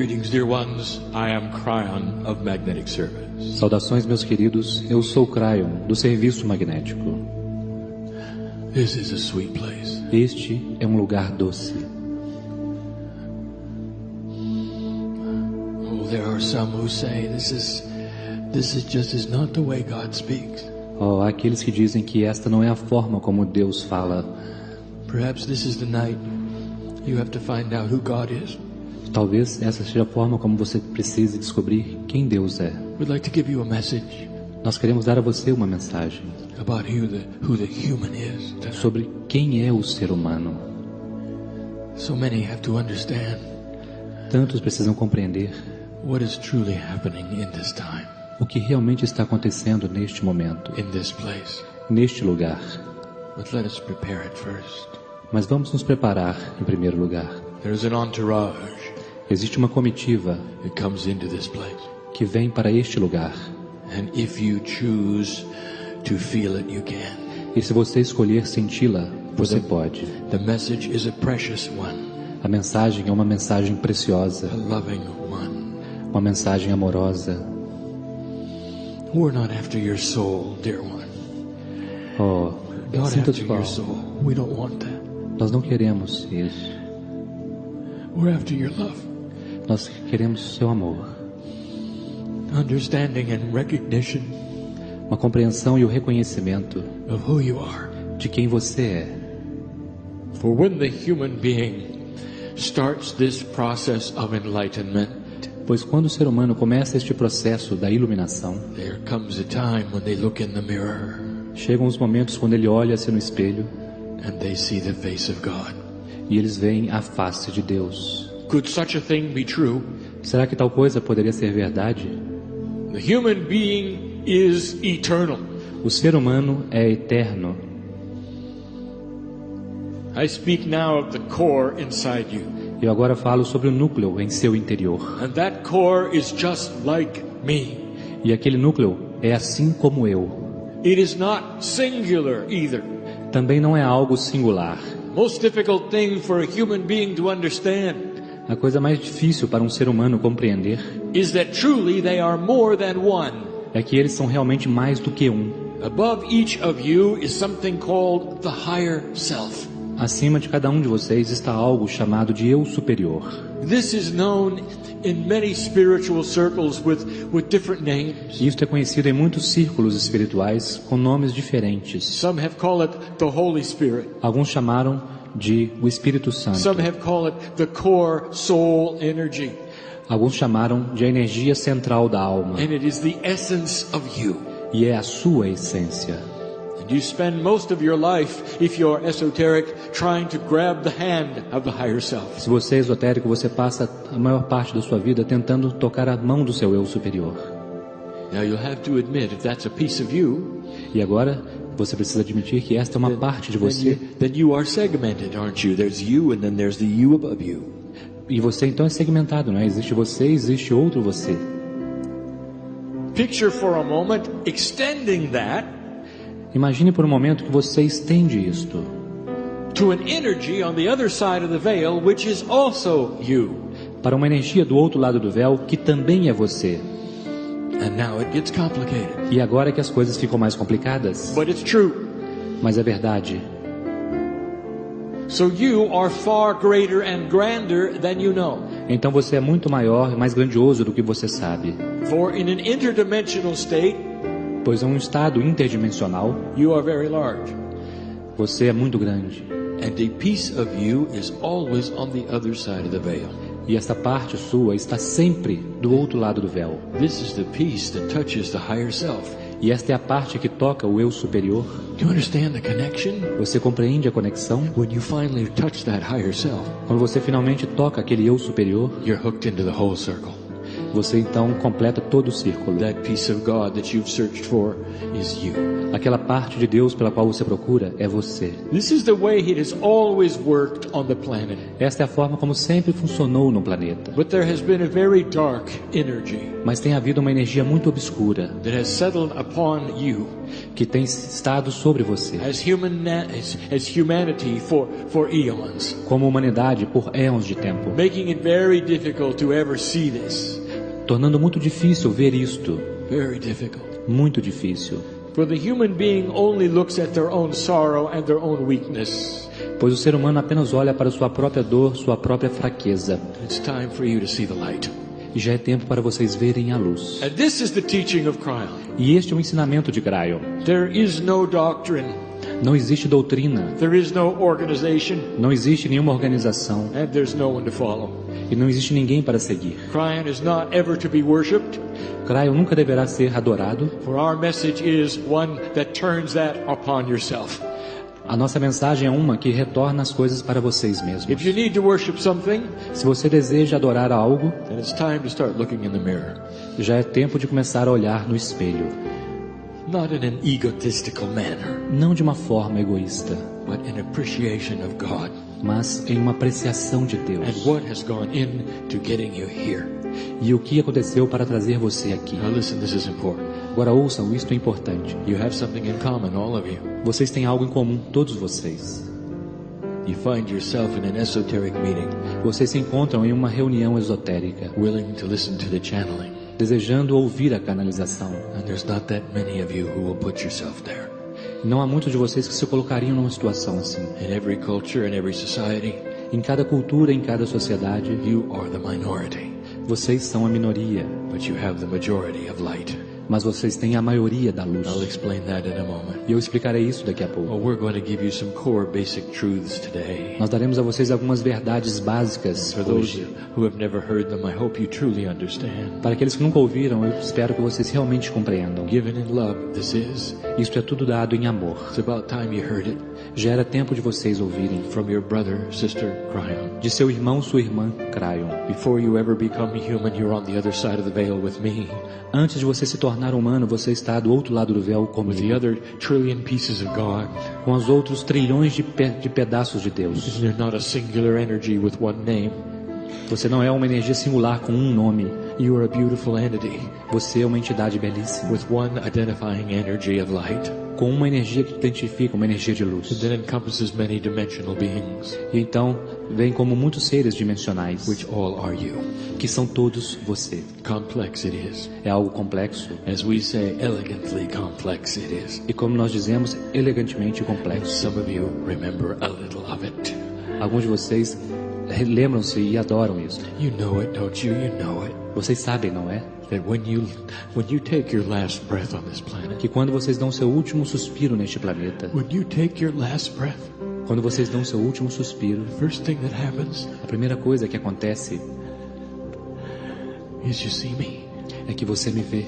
Greetings, dear ones. I am KRYON of Magnetic Service. Saudações, meus queridos. Eu sou KRYON, do Serviço Magnético. This is a sweet place. Este é um lugar doce. Oh, there are some who say this is not the way God speaks. Oh, há aqueles que dizem que esta não é a forma como Deus fala. Perhaps this is the night you have to find out who God is. Talvez essa seja a forma como você precise descobrir quem Deus é. We'd like to give you a message Nós queremos dar a você uma mensagem about who the human is tonight. sobre quem é o ser humano. So many have to understand Tantos precisam compreender what is truly happening in this time, o que realmente está acontecendo neste momento, in this place. neste lugar. But let us prepare it first. Mas vamos nos preparar em primeiro lugar. There's an entourage Existe uma comitiva that comes into this place. que vem para este lugar. And if you choose to feel it, you can. E se você escolher senti-la, você pode. The message is a precious one, A mensagem é uma mensagem preciosa, a loving one. uma mensagem amorosa. We're not after your soul, dear one. Oh, Not sinta after de your qual. soul. We don't want that. Nós não queremos isso. We're after your love. Nós queremos seu amor. Understanding and recognition Uma compreensão e o reconhecimento of who you are. de quem você é. For when the human being starts this process of enlightenment, Pois quando o ser humano começa este processo da iluminação, there comes a time when they look in the mirror chegam os momentos quando ele olha-se no espelho and they see the face of God. e eles veem a face de Deus. Could such a thing be true? Será que tal coisa poderia ser verdade? The human being is eternal. O ser humano é eterno. I speak now of the core inside you. Eu agora falo sobre o núcleo em seu interior. And that core is just like me. E aquele núcleo é assim como eu. It is not singular either. Também não é algo singular. Most difficult thing for a human being to understand A coisa mais difícil para um ser humano compreender is that truly they are more than one. é que eles são realmente mais do que um. Above each of you is something called the higher self. Acima de cada um de vocês está algo chamado de eu superior. This is known in many spiritual circles with different names. Isto é conhecido em muitos círculos espirituais com nomes diferentes. Some have called it the Holy Spirit. Alguns chamaram de o Espírito Santo. Some have called it the core soul energy. Alguns chamaram de a energia central da alma. And it is the essence of you. E é a sua essência. And you spend most of your life, if you're esoteric, trying to grab the hand of the higher self. Se você é esotérico, você passa a maior parte da sua vida tentando tocar a mão do seu eu superior. Now you'll have to admit, if that's a piece of you, E agora, você precisa admitir que esta é uma parte de você. then you are segmented, aren't you? There's you and then there's the you above you. E você então é segmentado, não é? Existe você, existe outro você. Picture for a moment extending that Imagine por um momento que você estende isto to an energy on the other side of the veil, which is also you. para uma energia do outro lado do véu que também é você. And now it gets complicated. E agora é que as coisas ficam mais complicadas. But it's true. Mas é verdade. So you are far greater and grander than you know. Então você é muito maior e mais grandioso do que você sabe. For in an interdimensional state, Pois em um estado interdimensional, you are very large. você é muito grande. And a piece of you is always on the other side of the veil. E esta parte sua está sempre do outro lado do véu. This is the piece that touches the higher self. E esta é a parte que toca o eu superior. Do you understand the connection? Você compreende a conexão? When you finally touch that higher self, Quando você finalmente toca aquele eu superior, you're hooked into the whole circle. Você então completa todo o círculo. That piece of God that you've searched for is you. Aquela parte de Deus pela qual você procura é você. This is the way it has always worked on the planet. Esta é a forma como sempre funcionou no planeta. But there has been a very dark energy Mas tem havido uma energia muito obscura that has settled upon you que tem estado sobre você, as humanity for eons, como humanidade por éons de tempo, making it very difficult to ever see this. tornando muito difícil ver isto. Very difficult. Muito difícil. For the human being only looks at their own sorrow and their own weakness. Pois o ser humano apenas olha para sua própria dor, sua própria fraqueza. It's time for you to see the light. E já é tempo para vocês verem a luz. And this is the teaching of KRYON. E este é o ensinamento de KRYON. There is no doctrine. Não existe doutrina. There is no organization. Não existe nenhuma organização. And there's no one to follow. E não existe ninguém para seguir. KRYON is not ever to be worshipped. KRYON nunca deverá ser adorado. For our message is one that turns that upon yourself. A nossa mensagem é uma que retorna as coisas para vocês mesmos. If you need to worship something, Se você deseja adorar algo, then it's time to start looking in the mirror. já é tempo de começar a olhar no espelho. Not in an egotistical manner, Não de uma forma egoísta, but in appreciation of God mas em uma apreciação de and Deus. what has gone into getting you here. E o que aconteceu para trazer você aqui. Now listen, this is important. Agora ouçam, isto é importante. You have something in common, all of you. Vocês têm algo em comum, todos vocês. You find yourself in an esoteric meeting, Vocês se encontram em uma reunião esotérica, willing to listen to the channeling. desejando ouvir a canalização. And there's not that many of you who will put yourself there. Não há muitos de vocês que se colocariam numa situação assim. In every culture, in every society, Em cada cultura, em cada sociedade, you are the minority, vocês são a minoria, but you have the majority of light. mas vocês têm a maioria da luz. I'll explain that in a moment. E eu explicarei isso daqui a pouco. Well, we're going to give you some core basic truths today. Nós daremos a vocês algumas verdades básicas For those hoje. who have never heard them, I hope you truly understand. Para aqueles que nunca ouviram, eu espero que vocês realmente compreendam. Given in love, this is. Isto é tudo dado em amor. It's about time you heard it Já era tempo de vocês ouvirem from your brother, sister, KRYON. de seu irmão, sua irmã, KRYON. Before you ever become human, you're on the other side of the veil with me, Antes de você se tornar humano, você está do outro lado do véu with the comigo, other trillion pieces of God. com os outros trilhões de pedaços de Deus. You're not a singular energy with one name. Você não é uma energia singular com um nome. You are a beautiful entity Você é uma entidade belíssima, with one identifying energy of light com uma energia que identifica, uma energia de luz. that encompasses many dimensional beings, E então, vem como muitos seres dimensionais, which all are you. que são todos você. Complex it is. É algo complexo. As we say, elegantly complex it is. E como nós dizemos, elegantemente complexo. Some of you remember a little of it. Alguns de vocês lembram-se e adoram isso. You know it, don't you? You know it. Vocês sabem, não é? That when you take your last breath on this planet, Que quando vocês dão seu último suspiro neste planeta, when you take your last breath, quando vocês dão seu último suspiro, the first thing that happens a primeira coisa que acontece is you see me. é que você me vê.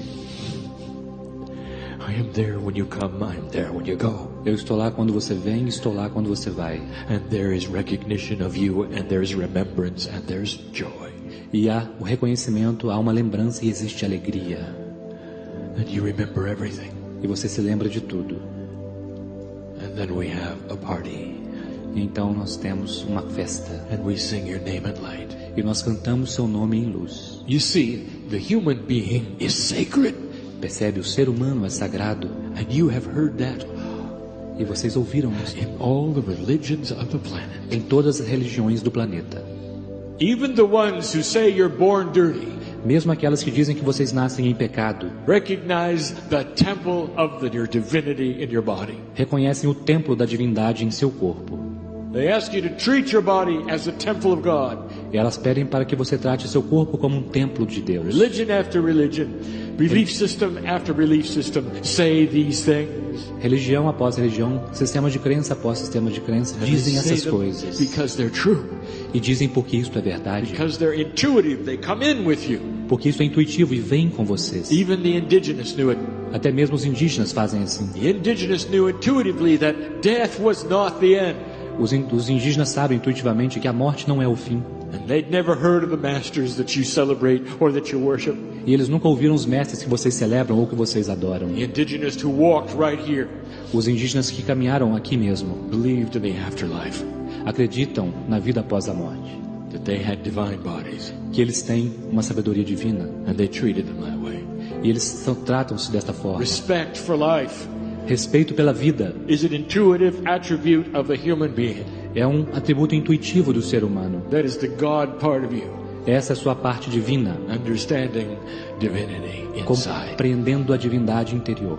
I am there when you come, I am there when you go. Eu estou lá quando você vem, estou lá quando você vai. And there is recognition of you, and there is remembrance, and there's joy. E há o reconhecimento, há uma lembrança e existe alegria. And you remember everything. E você se lembra de tudo. And then we have a party. E então nós temos uma festa. And we sing your name in light. E nós cantamos seu nome em luz. You see, the human being is sacred. Percebe? O ser humano é sagrado. And you have heard that E vocês ouviram isso in all the religions of the planet. em todas as religiões do planeta. Even the ones who say you're born dirty Mesmo aquelas que dizem que vocês nascem em pecado, recognize the temple of your divinity in your body. reconhecem o templo da divindade em seu corpo. They ask you to treat your body as a temple of God. E elas pedem para que você trate seu corpo como um templo de Deus. Religion after religion, belief system after belief system say these things. Religião após religião, sistema de crença após sistema de crença, And they dizem say essas them coisas. because they're true. E dizem porque isto é verdade. Because they're intuitive, they come in with you. Porque isso é intuitivo e vem com vocês. Even the indigenous knew it. Até mesmo os indígenas fazem assim. The indigenous knew intuitively that death was not the end. Os indígenas sabem intuitivamente que a morte não é o fim. And they'd never heard of the masters that you celebrate or that you worship. E eles nunca ouviram os mestres que vocês celebram ou que vocês adoram. The indigenous who walked right here Os indígenas que caminharam aqui mesmo believed in the afterlife, acreditam na vida após a morte, that they had divine bodies, que eles têm uma sabedoria divina and they treated them that way. e eles tratam-se desta forma. Respect for life Respeito pela vida is an intuitive attribute of the human being. é um atributo intuitivo do ser humano. That is the God part of you, Essa é a sua parte divina, understanding divinity inside. compreendendo a divindade interior.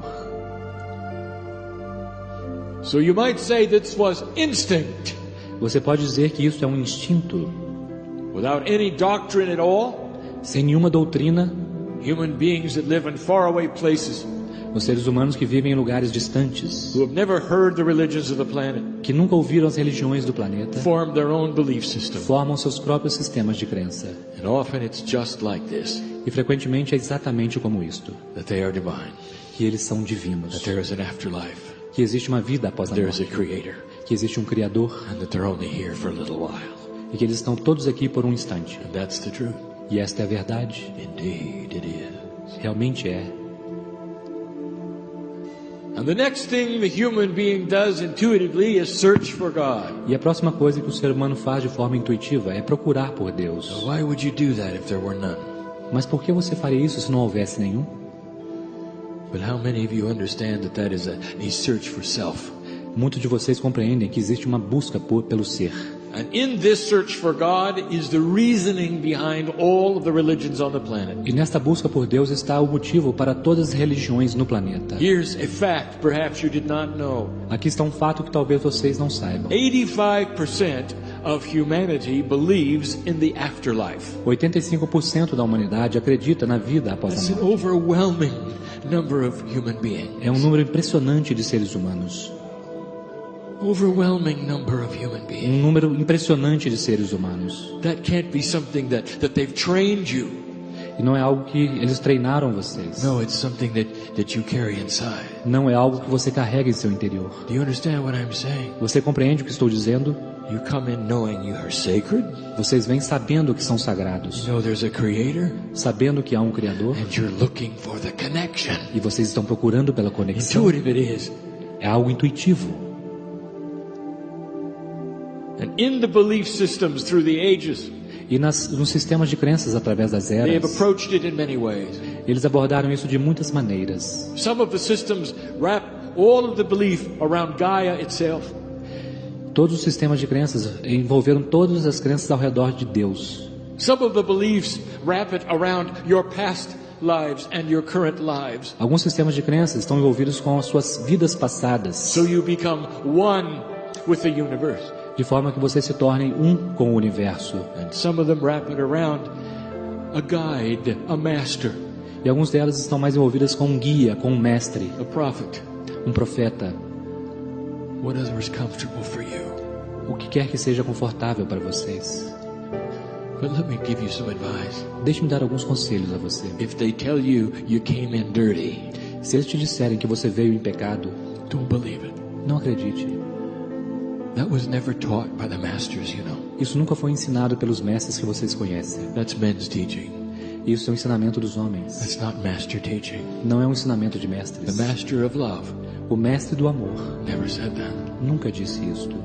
So you might say this was instinct, Você pode dizer que isso é um instinto, without any doctrine at all. sem nenhuma doutrina. Human beings that live in faraway places, Os seres humanos que vivem em lugares distantes, who have never heard the religions of the planet, que nunca ouviram as religiões do planeta, form their own belief system. formam seus próprios sistemas de crença. And often it's just like this, E frequentemente é exatamente como isto, that they are divine, que eles são that divinos, there is an afterlife, que existe uma vida após a there is a morte, creator, que existe um Criador and that they're only here for a little while. e que eles estão todos aqui por um instante. And that's the truth. E esta é a verdade, Indeed it is. realmente é. And the next thing the human being does intuitively is search for God. E a próxima coisa que o ser humano faz de forma intuitiva é procurar por Deus. Now, why would you do that if there were none? Mas por que você faria isso se não houvesse nenhum? But how many of you understand that that is a search for self? Muitos de vocês compreendem que existe uma busca pelo ser. And in this search for God is the reasoning behind all of the religions on the planet. E nesta busca por Deus está o motivo para todas as religiões no planeta. Here's a fact perhaps you did not know. Aqui está um fato que talvez vocês não saibam. 85% of humanity believes in the afterlife. 85% da humanidade acredita na vida após That's a an morte. overwhelming number of human beings. É um número impressionante de seres humanos. Overwhelming number of human beings. Um número impressionante de seres humanos. That can't be something that they've trained you. E não é algo que eles treinaram vocês. No, it's something that you carry inside. Não é algo que você carrega em seu interior. Do you understand what I'm saying? Você compreende o que estou dizendo? You come in knowing you are sacred. Vocês vêm sabendo que são sagrados, You know there's a creator. sabendo que há um Criador, And you're looking for the connection. e vocês estão procurando pela conexão. Intuitive it is. É algo intuitivo. And in the belief systems through the ages, E nos sistemas de crenças através das they have eras, approached it in many ways. eles abordaram isso de muitas maneiras. Some of the systems wrap all of the belief around Gaia itself. Todos os sistemas de crenças envolveram todas as crenças ao redor de Deus. Some of the beliefs wrap it around your past lives and your current lives. Alguns sistemas de crenças estão envolvidos com as suas vidas passadas, So you become one with the universe. de forma que vocês se tornem um com o universo. And some of them wrap it around a guide, a master, E algumas delas estão mais envolvidas com um guia, com um mestre, a prophet, um profeta, whatever's comfortable for you. o que quer que seja confortável para vocês. But let me give you some advice. Deixe-me dar alguns conselhos a você. If they tell you you came in dirty, Se eles te disserem que você veio em pecado, don't believe it. não acredite. That was never taught by the masters, you know. Isso nunca foi ensinado pelos mestres que vocês conhecem. That's men's teaching. Isso é um ensinamento dos homens. That's not master teaching. Não é um ensinamento de mestres. The master of love O mestre do amor never said that. nunca disse isto.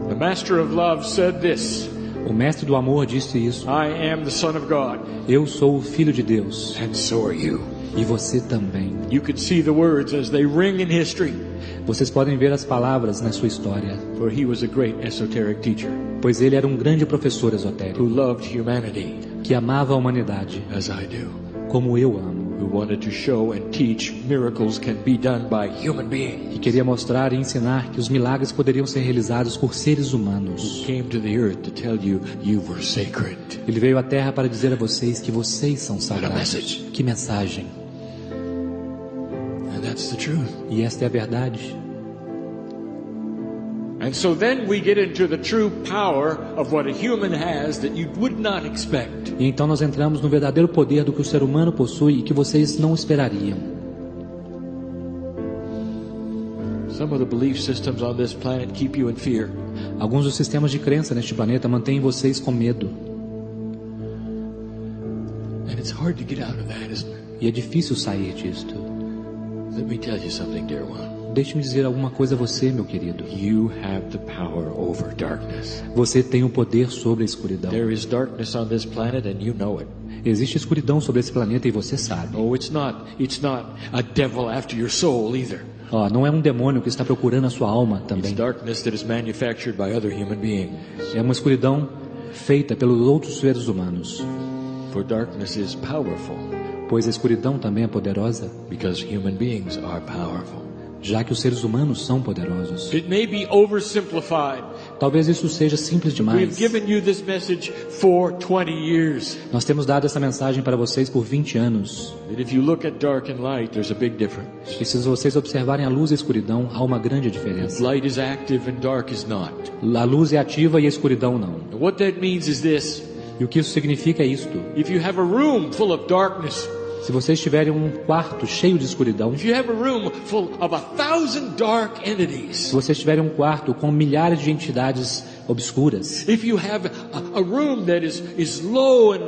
The master of love said this: O mestre do amor disse isso. I am the Son of God, Eu sou o Filho de Deus. and so are you. E você também. You could see the words as they ring in history, Vocês podem ver as palavras na sua história. for he was a great esoteric teacher Pois ele era um grande professor who esotérico, loved humanity que amava a humanidade, as I do, como eu amo. who wanted to show and teach miracles can be done by human beings. E queria mostrar e ensinar que os milagres poderiam ser realizados por seres humanos. Came to the earth to tell you you were sacred. Ele veio à Terra para dizer a vocês que vocês são What a sagrados. message. Que mensagem! And that's the truth. E esta é a verdade. And so then we get into the true power of what a human has that you would not expect. E então nós entramos no verdadeiro poder do que o ser humano possui e que vocês não esperariam. Some of the belief systems on this planet keep you in fear. Alguns dos sistemas de crença neste planeta mantêm vocês com medo. And it's hard to get out of that, isn't it? E é difícil sair disto. Let me tell you something, dear one. Deixe-me dizer alguma coisa a você, meu querido. You have the power over darkness. Você tem o poder sobre a escuridão. There is darkness on this planet and you know it. Existe escuridão sobre esse planeta e você sabe. Oh, it's not a devil after your soul either. Não é um demônio que está procurando a sua alma também. It's darkness that is manufactured by other human beings. É uma escuridão feita pelos outros seres humanos. For darkness is powerful. Pois a escuridão também é poderosa. Because human beings are powerful. Já que os seres humanos são poderosos. It may be oversimplified. Talvez isso seja simples demais. We've given you this message for 20 years. Nós temos dado essa mensagem para vocês por 20 anos. And if you look at dark and light, there's a big difference. E se vocês observarem a luz e a escuridão, há uma grande diferença. Light is active and dark is not. A luz é ativa e a escuridão não. And what that means is this. E o que isso significa é isto. If you have a room full of darkness, se vocês tiverem um quarto cheio de escuridão, if you have a room full of 1,000 dark entities, se vocês tiverem um quarto com milhares de entidades obscuras, if you have a room that is low and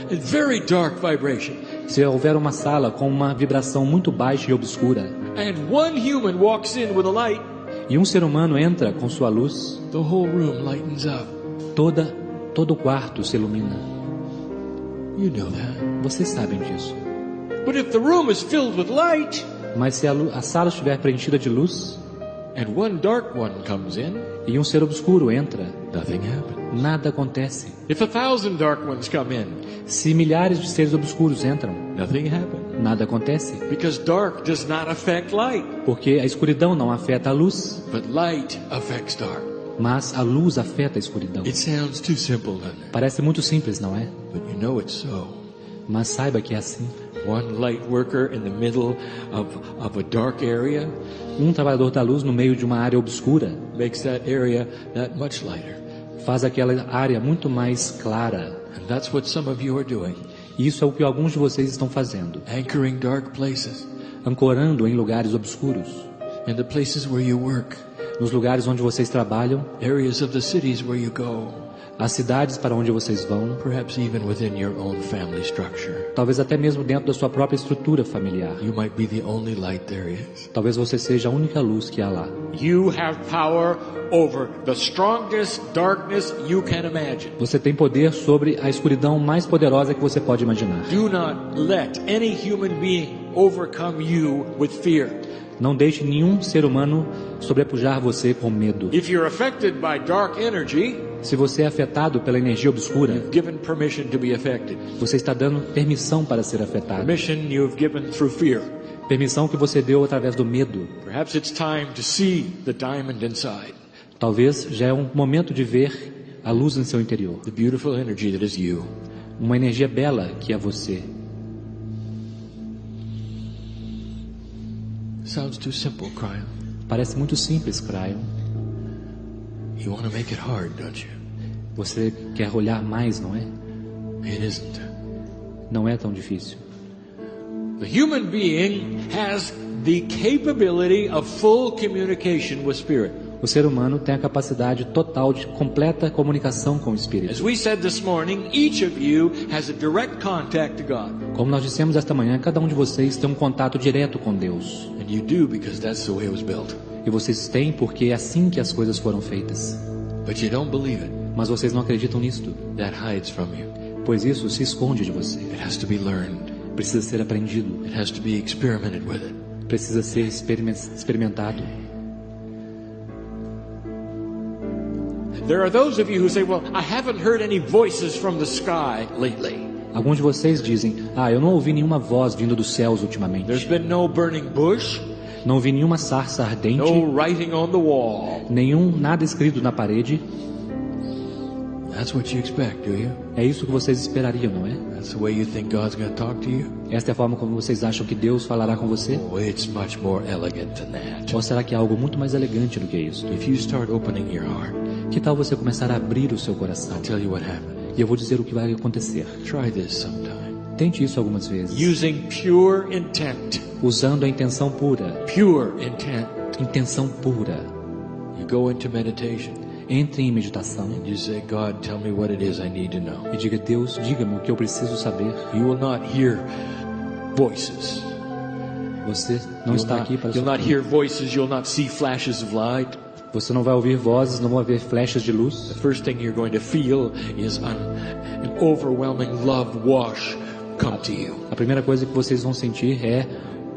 very dark vibration, se houver uma sala com uma vibração muito baixa e obscura, and one human walks in with a light, e um ser humano entra com sua luz, the whole room lightens up. Todo o quarto se ilumina. You know that. Vocês sabem disso. But if the room is filled with light, mas se a sala estiver preenchida de luz, and one dark one comes in, e um ser obscuro entra, nothing happens. Nada acontece. If 1,000 dark ones come in, se milhares de seres obscuros entram, nothing happens. Nada acontece. Because dark does not affect light. Porque a escuridão não afeta a luz. But light affects dark. Mas a luz afeta a escuridão. It sounds too simple, doesn't it? Parece muito simples, não é? But you know it's so. Mas saiba que é assim. One light worker in the middle of a dark area, um trabalhador da luz no meio de uma área obscura, makes that area that much lighter. Faz aquela área muito mais clara. And that's what some of you are doing. Isso é o que alguns de vocês estão fazendo. Anchoring dark places. Ancorando em lugares obscuros. In the places where you work. Nos lugares onde vocês trabalham. Areas of the cities where you go. As cidades para onde vocês vão. Perhaps even within your own family structure. Talvez até mesmo dentro da sua própria estrutura familiar. You might be the only light there is. Talvez você seja a única luz que há lá. You have power over the strongest darkness you can imagine. Você tem poder sobre a escuridão mais poderosa que você pode imaginar. Do not let any human being overcome you with fear. Não deixe nenhum ser humano sobrepujar você com medo. If you're affected by dark energy, se você é afetado pela energia obscura, you've given permission to be affected. Você está dando permissão para ser afetado. Permission you've given through fear. Permissão que você deu através do medo. Perhaps it's time to see the diamond inside. Talvez já é um momento de ver a luz em seu interior. The beautiful energy that is you. Uma energia bela que é você. Sounds too simple, KRYON. Parece muito simples, KRYON. You want to make it hard, don't you? Você quer olhar mais, não é? It isn't. Não é tão difícil. The human being has the capability of full communication with spirit. O ser humano tem a capacidade total de completa comunicação com o Espírito. As we said this morning, each of you has a direct contact to God. Como nós dissemos esta manhã, cada um de vocês tem um contato direto com Deus. And you do because that's the way it was built. E vocês têm porque é assim que as coisas foram feitas. But you don't believe it. Mas vocês não acreditam nisto. That hides from you. Pois isso se esconde de você. It has to be learned. Precisa ser aprendido. It has to be experimented with it. Precisa ser experimentado. There are those of you who say, well, I haven't heard any voices from the sky lately. Alguns de vocês dizem, eu não ouvi nenhuma voz vindo dos céus ultimamente. There's been no burning bush. Não ouvi nenhuma sarça ardente. No writing on the wall. Nada escrito na parede. That's what you expect, do you? É isso que vocês esperariam, não é? That's the way you think God's going to talk to you? Esta é a forma como vocês acham que Deus falará com você? Oh, it's much more elegant than that. Ou será que é algo muito mais elegante do que isso? If you start opening your heart, que tal você começar a abrir o seu coração? I'll tell you what happened. E eu vou dizer o que vai acontecer. Try this sometime. Tente isso algumas vezes. Using pure intent. Usando a intenção pura. Pure intent. intenção pura. You go into meditation. Entre em meditação. And you say, God, tell me what it is I need to know. E diga, Deus, diga-me o que eu preciso saber. You will not hear voices. Você não está aqui para You'll not hear voices, you'll not see flashes of light. Você não vai ouvir vozes, não vai ver flechas de luz. The first thing you're going to feel is an overwhelming love wash come to you. A primeira coisa que vocês vão sentir é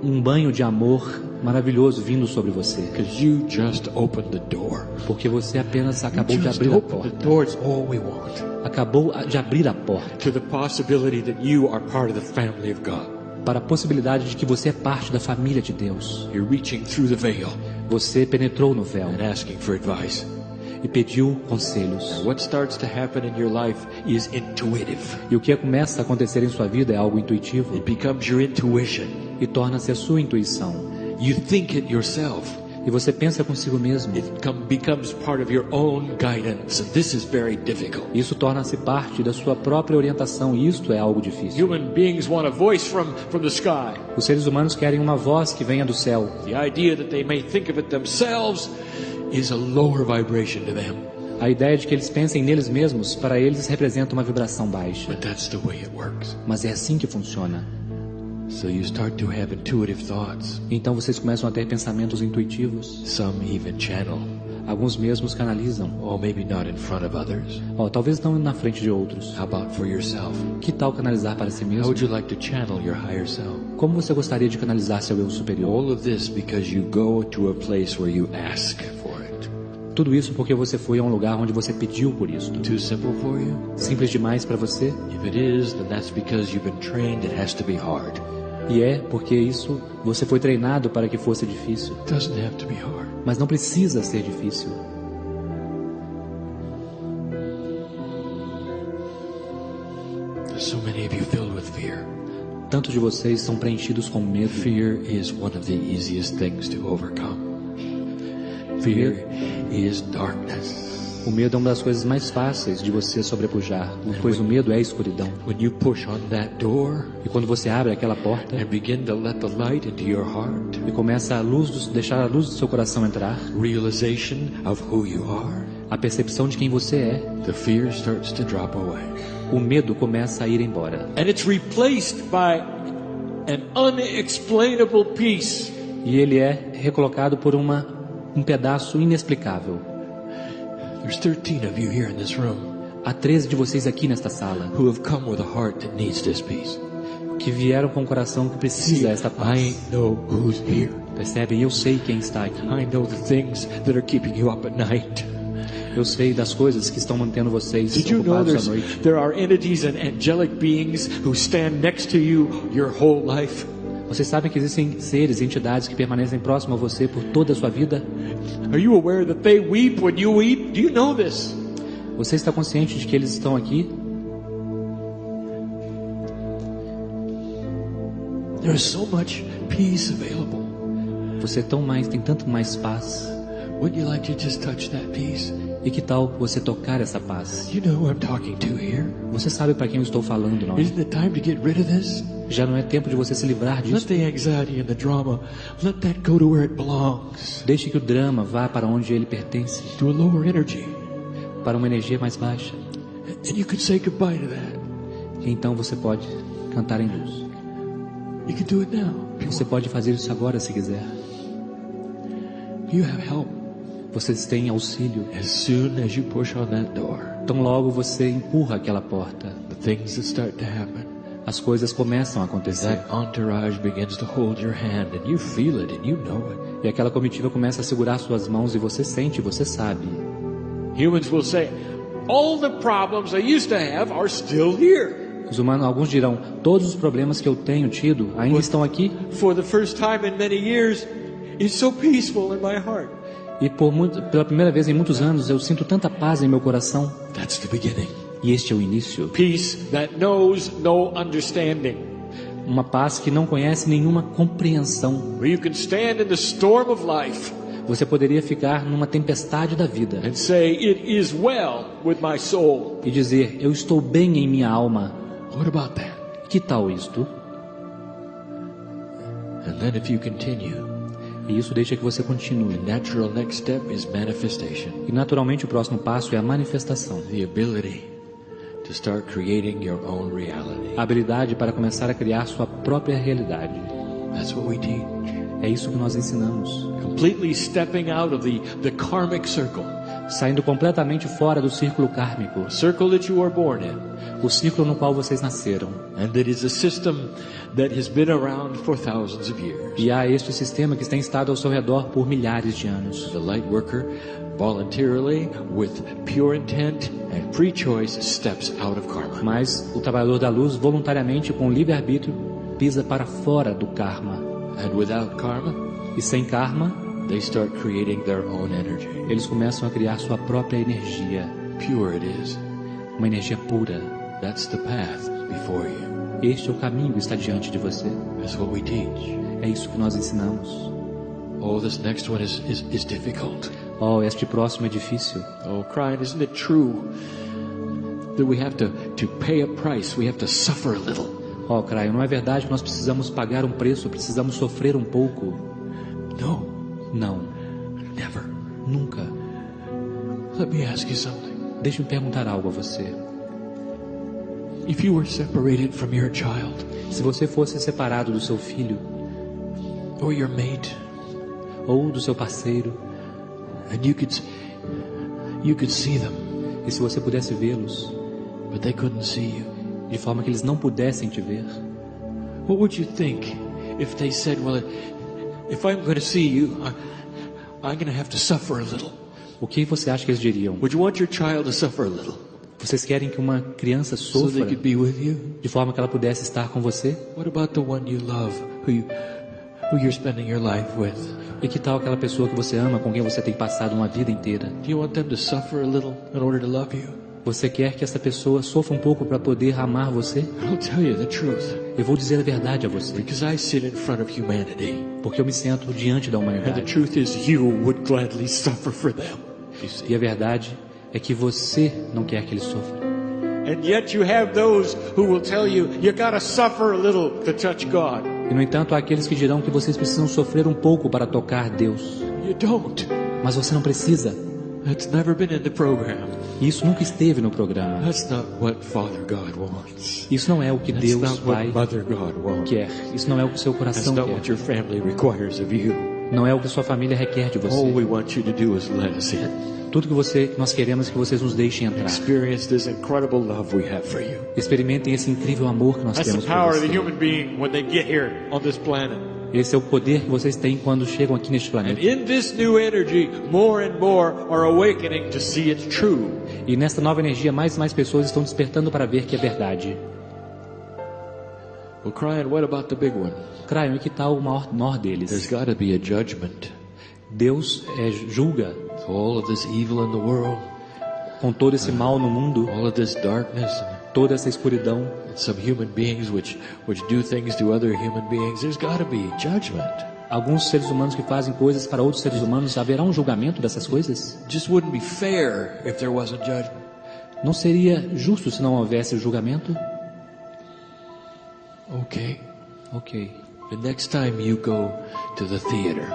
um banho de amor maravilhoso vindo sobre você. Because you just opened the door. Porque você apenas acabou de abrir a porta. The door is all we want. Acabou de abrir a porta. To the possibility that you are part of the family of God. Para a possibilidade de que você é parte da família de Deus. You're reaching through the veil. Você penetrou no véu. And asking for advice. E pediu conselhos. And what starts to happen in your life is intuitive. E o que começa a acontecer em sua vida é algo intuitivo. It becomes your intuition. E torna-se a sua intuição. You think it yourself. E você pensa consigo mesmo. It becomes part of your own guidance, and this is very difficult. Isso torna-se parte da sua própria orientação, e isto é algo difícil. Human beings want a voice from the sky. Os seres humanos querem uma voz que venha do céu. The idea that they may think of it themselves is a lower vibration to them. A ideia de que eles pensem neles mesmos, para eles representa uma vibração baixa. But that's the way it works. Mas é assim que funciona. So you start to have intuitive thoughts. Então vocês começam a ter pensamentos intuitivos. Some even channel. Alguns mesmos canalizam. Or maybe not in front of others. Talvez não na frente de outros. How about for yourself? Que tal canalizar para si mesmo? How would you like to channel your higher self? Como você gostaria de canalizar seu eu superior? All of this because you go to a place where you ask for it. Tudo isso porque você foi a um lugar onde você pediu por isso. Too simple for you? Simples demais para você? If it is, then that's because you've been trained it has to be hard. E é porque isso você foi treinado para que fosse difícil. It doesn't have to be hard. Mas não precisa ser difícil. There's so many of you filled with fear. Tantos de vocês são preenchidos com medo. Fear is one of the easiest things to overcome. Fear is darkness. O medo é uma das coisas mais fáceis de você sobrepujar, pois o medo é a escuridão. When you push on that door, e quando você abre aquela porta and begin to let the light into your heart, e começa deixar a luz do seu coração entrar, realization of who you are, a percepção de quem você é, the fear starts to drop away. O medo começa a ir embora. And it's replaced by an unexplainable peace. E ele é recolocado por um pedaço inexplicável. There's 13 of you here in this room. Há 13 de vocês aqui nesta sala. Who have come with a heart that needs this peace. Que vieram com um coração que precisa desta paz. I know who's here. Percebem? Eu sei quem está aqui. I know the things that are keeping you up at night. Eu sei das coisas que estão mantendo vocês Did you know ocupados à noite. there are entities and angelic beings who stand next to you your whole life? Vocês sabem que existem seres e entidades que permanecem próximos a você por toda a sua vida? Are you aware that they weep when you weep? Do you know this? Você está consciente de que eles estão aqui? There is so much peace available. Você tem tanto mais paz. Wouldn't you like to just touch that peace? E que tal você tocar essa paz? You know who I'm talking to here? Você sabe para quem eu estou falando, não é? Isn't it time to get rid of this? Já não é tempo de você se livrar disso. Let the anxiety and the drama, let that go to where it belongs. Deixe que o drama vá para onde ele pertence. To a lower energy. Para uma energia mais baixa. And you can say goodbye to that. E então você pode cantar em luz. You can do it now. Você pode fazer isso agora se quiser. You have help. Vocês têm auxílio. As soon as you push on that door, tão logo você empurra aquela porta, the things that start to happen, as coisas começam a acontecer. That entourage begins to hold your hand and you feel it and you know it. E aquela comitiva começa a segurar suas mãos e você sente, você sabe. Humans will say, all the problems I used to have are still here. Os humanos, alguns dirão, todos os problemas que eu tenho tido ainda estão aqui. For the first time in many years, it's so peaceful in my heart. E pela primeira vez em muitos anos eu sinto tanta paz em meu coração. That's the beginning. E este é o início. Peace that knows no understanding. Uma paz que não conhece nenhuma compreensão. Where you can stand in the storm of life. Você poderia ficar numa tempestade da vida. And say, it is well with my soul. E dizer, eu estou bem em minha alma. What about that? Que tal isto? And then if you continue, E isso deixa que você continue. The natural next step is manifestation. E naturalmente o próximo passo é a manifestação. The ability to start creating your own reality. A habilidade para começar a criar sua própria realidade. That's what we teach. É isso que nós ensinamos. Completely stepping out of the karmic circle. Saindo completamente fora do círculo kármico. The circle that you were born in. O círculo no qual vocês nasceram. And that is a system that has been around for thousands of years. E há este sistema que tem estado ao seu redor por milhares de anos. The light worker voluntarily, with pure intent and free choice, steps out of karma. Mas o trabalhador da luz, voluntariamente, com livre-arbítrio, pisa para fora do karma. And without karma, e sem karma, they start creating their own energy. Eles começam a criar sua própria energia. Pure it is. Uma energia pura. That's the path before you. Este é o caminho que está diante de você. That's what we teach. É isso que nós ensinamos. Oh, this next one is difficult. Oh, este próximo é difícil. Oh, KRYON, isn't it true that we have to pay a price? We have to suffer a little. Oh, KRYON, não é verdade que nós precisamos pagar um preço, precisamos sofrer um pouco? No. Não. Never. Nunca. Let me ask you something. Deixe-me perguntar algo a você. If you were separated from your child, se você fosse separado do seu filho, or your mate, ou do seu parceiro, and you could see them, e se você pudesse vê-los, but they couldn't see you, de forma que eles não pudessem te ver, what would you think if they said, well, if I'm going to see you, I'm going to have to suffer a little? O que você acha que eles diriam? Would you want your child to suffer a little? Vocês querem que uma criança sofra, so they could be with you? De forma que ela pudesse estar com você? What about the one you love, who you're spending your life with? E que tal aquela pessoa que você ama, com quem você tem passado uma vida inteira? Do you want them to suffer a little in order to love you? Você quer que essa pessoa sofra um pouco para poder amar você? I'll tell you the truth. Eu vou dizer a verdade a você. Because I sit in front of humanity. Porque eu me sento diante da humanidade. And the truth is, you would gladly suffer for them. E a verdade é que você não quer que eles sofram. And yet you have those who will tell you gotta suffer a little to touch God. E no entanto há aqueles que dirão que vocês precisam sofrer um pouco para tocar Deus. You don't. Mas você não precisa. That's never been in the program. Isso nunca esteve no programa. That's not what Father God wants. Isso não é o que That's Deus not Pai what Mother God wants. quer. Isso não é o que seu coração That's not quer. what your family requires of you. Não é o que sua família requer de você. All we want you to do is let us in. Tudo que nós queremos é que vocês nos deixem entrar. Experience this incredible love we have for you. Experimentem esse incrível amor que nós temos por você. Esse é o poder que vocês têm quando chegam aqui neste planeta. E nesta nova energia, mais e mais pessoas estão despertando para ver que é verdade. Well, KRYON, what about the big one? KRYON, e que tal o maior deles? There's got to be a judgment. Deus julga. All of this evil in the world. Com todo esse mal no mundo. All of this darkness. Toda essa escuridão. Some human beings which do things to other human beings. There's got to be judgment. Alguns seres humanos que fazem coisas para outros seres humanos, haverá um julgamento dessas coisas? Just wouldn't be fair if there wasn't judgment. Não seria justo se não houvesse julgamento? Okay. The next time you go to the theater.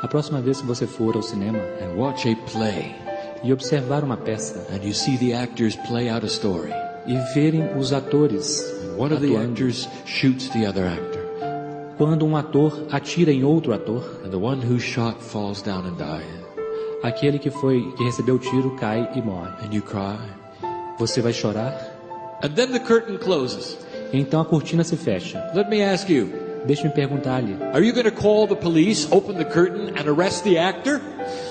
A próxima vez que você for ao cinema and watch a play, e observar uma peça, and you see the actors play out a story, e verem os atores one of the actors shoots the other actor, quando um ator atira em outro ator, and the one who shot falls down and dies, aquele que recebeu o tiro cai e morre, and you cry, você vai chorar, and then the curtain closes. Então a cortina se fecha. Let me ask you. Deixe-me perguntar-lhe. Are you going to call the police, open the curtain and arrest the actor?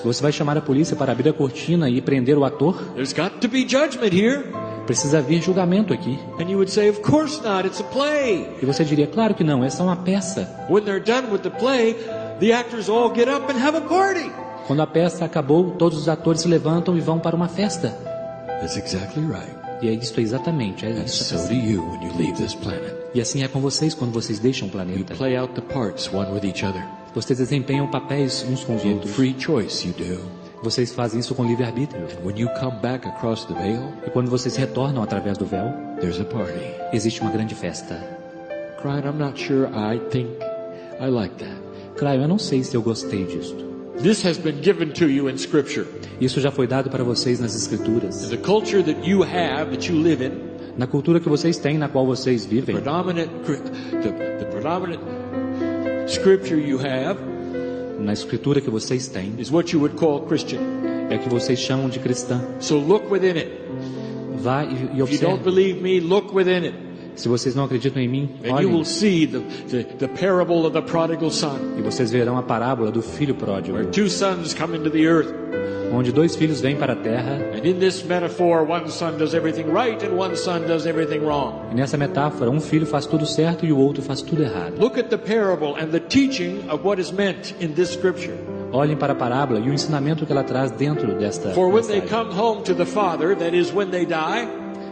Você vai chamar a polícia para abrir a cortina e prender o ator? There's got to be judgment here. Precisa haver julgamento aqui. And you would say, of course not, it's a play. E você diria, claro que não, essa é uma peça. When they're done with the play, the actors all get up and have a party. Quando a peça acabou, todos os atores se levantam e vão para uma festa. That's exactly right. E é isso exatamente. And so do you when you leave this planet. E assim é com vocês quando vocês deixam o planeta. You play out the parts one with each other. Vocês desempenham papéis uns com os In outros. free choice you do. Vocês fazem isso com livre-arbítrio. And when you come back across the veil, e quando vocês retornam através do véu, there's a party. Existe uma grande festa. KRYON, I'm not sure I think I like that. Cryon, eu não sei se eu gostei disto. This has been given to you in Scripture. Isso já foi dado para vocês nas Escrituras. The culture that you have, that you live in, Na cultura que vocês têm, na qual vocês vivem, the predominant Scripture you have na Escritura que vocês têm, is what you would call Christian. é o que vocês chamam de cristã. So look within it. Vá e If you don't observe. believe me, look within it. Se vocês não acreditam em mim, And you olhem. will see the parable of the prodigal son, E vocês verão a parábola do filho pródigo, where two sons come into the earth. onde dois filhos vêm para a terra. And in this metaphor, one son does everything right and one son does everything wrong. E nessa metáfora, um filho faz tudo certo e o outro faz tudo errado. Look at the parable and the teaching of what is meant in this scripture. Olhem para a parábola e o ensinamento que ela traz dentro desta For when they mensagem. come home to the Father, that is when they die,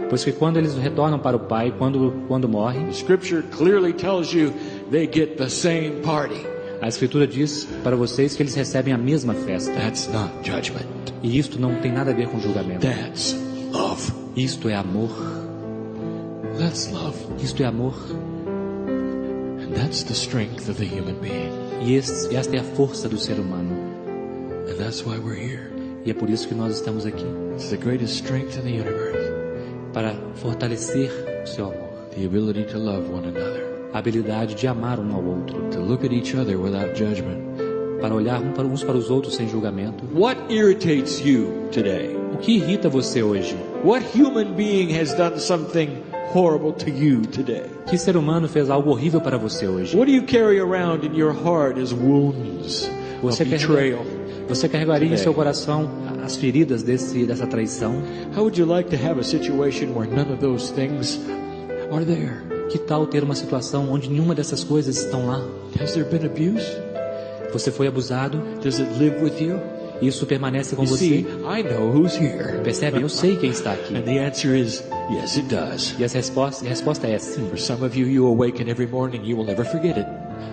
Pois que quando eles retornam para o Pai, quando morrem, the scripture clearly tells you they get the same party. a Escritura diz para vocês que eles recebem a mesma festa. That's not judgment. E isto não tem nada a ver com julgamento. That's love. Isto é amor. That's love. Isto é amor. And that's the strength of the human being. E esta é a força do ser humano. And that's why we're here. E é por isso que nós estamos aqui. It's the greatest strength in the universe. Para fortalecer o seu amor. The ability to love one another. A habilidade de amar um ao outro. To look at each other without judgment. Para olhar uns para os outros sem julgamento. What irritates you today? O que irrita você hoje? What human being has done something horrible to you today? Que ser humano fez algo horrível para você hoje? What do you carry around in your heart as wounds of betrayal? Você carregaria em seu coração as feridas dessa traição? How would you like to have a situation where none of those things are there? Que tal ter uma situação onde nenhuma dessas coisas estão lá? Has there been abuse? Você foi abusado? Does it live with you? Isso permanece com You você? see, I know who's here. Percebe? Eu sei quem está aqui. And the answer is yes, it does. E a resposta é sim. For some of you, you awaken every morning, you will never forget it.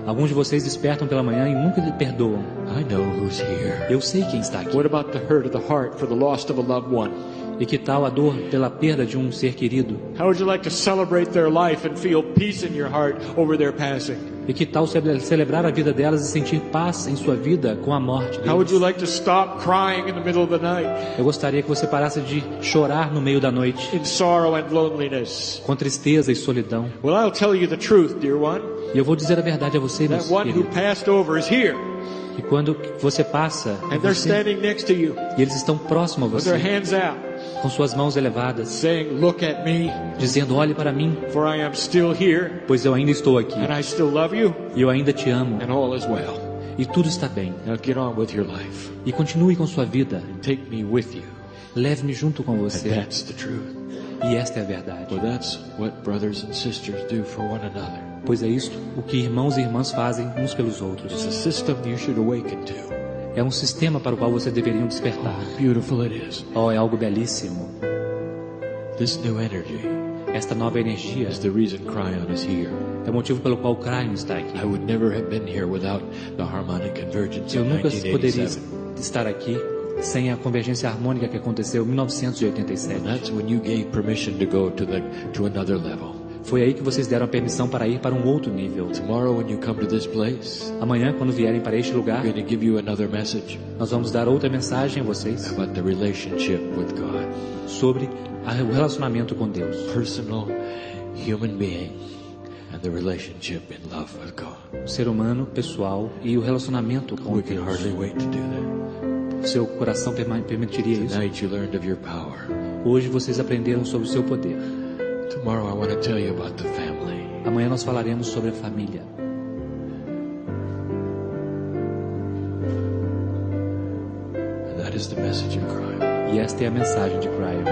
Alguns de vocês despertam pela manhã e nunca lhe perdoam. I know who's here. Eu sei quem está aqui. What about the hurt of the heart for the loss of a loved one? E que tal a dor pela perda de um ser querido? How would you like to celebrate their life and feel peace in your heart over their passing? E que tal celebrar a vida delas e sentir paz em sua vida com a morte How would you deles? like to stop crying in the middle of the night Eu gostaria que você parasse de chorar no meio da noite, in sorrow and loneliness? com tristeza e solidão. Well, I'll tell you the truth, dear one. E eu vou dizer a verdade a você, meu That one who querido. passed over is here, E quando você passa, and they're standing next to you e eles estão próximos a with their você, hands out, com suas mãos elevadas, saying, "Look at me, dizendo: olhe para mim, for I am still here, pois eu ainda estou aqui, and I still love you, e eu ainda te amo, and all is well. e tudo está bem. Now get on with your life. E continue com sua vida, Take me with you." leve-me junto com And você. that's the truth. E esta é a verdade. For that's what brothers and sisters do for one another. Pois é isto o que irmãos e irmãs fazem uns pelos It's outros. a system you should awaken to. É um sistema para o qual você deveriam despertar. Beautiful it is. Oh, é algo belíssimo. This new energy Esta nova energia is the reason KRYON is here. é o motivo pelo qual o KRYON está aqui. I would never have been here without the harmonic convergence Eu of nunca poderia 1987. estar aqui sem a convergência harmônica que aconteceu em 1987. That's when you gave permission to go to another level. Foi aí que vocês deram a permissão para ir para um outro nível. Tomorrow when you come to this place, Amanhã, quando vierem para este lugar, I'm going to give you another message nós vamos dar outra mensagem a vocês about the relationship with God. sobre o relacionamento com Deus. Personal human being and the relationship in love with God. O ser humano, pessoal e o relacionamento com We can Deus. hardly wait to do that. O seu coração permitiria isso? Tonight you learned of your power. Hoje vocês aprenderam sobre o seu poder. Tomorrow I want to tell you about the family. Amanhã nós falaremos sobre a família. And that is the message of KRYON. E esta é a mensagem de KRYON.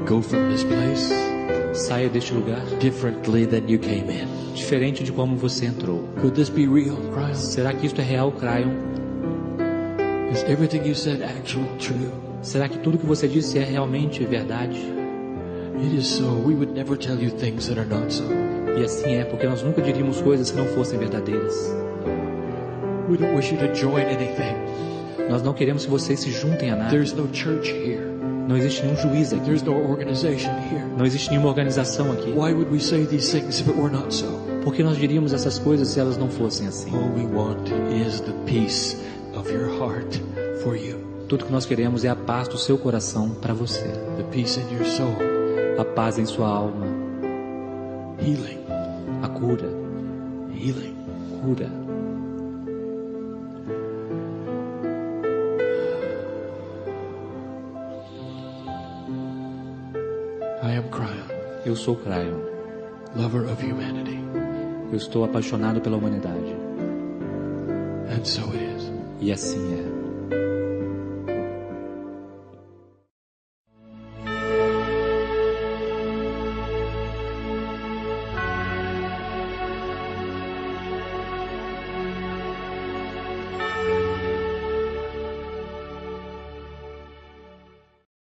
Go from this place Saia deste lugar differently than you came in. diferente de como você entrou. Could this be real, KRYON? Será que isto é real, KRYON? Is everything you said actually true? Será que tudo que você disse é realmente verdade? It is so. We would never tell you things that are not so. E assim é, porque nós nunca diríamos coisas que não fossem verdadeiras. We don't wish you to join anything. Nós não queremos que vocês se juntem a nada. There's no church here. Não existe nenhum juiz aqui. There's no organization here. Não existe nenhuma organização aqui. Why would we say these things if it were not so? Por que nós diríamos essas coisas se elas não fossem assim? All we want is the peace of your heart for you. Tudo que nós queremos é a paz do seu coração para você. The peace in your soul. A paz em sua alma. Healing. A cura. Healing. Cura. I am KRYON. Eu sou KRYON. Lover of humanity. Eu estou apaixonado pela humanidade. And so it is. E assim é.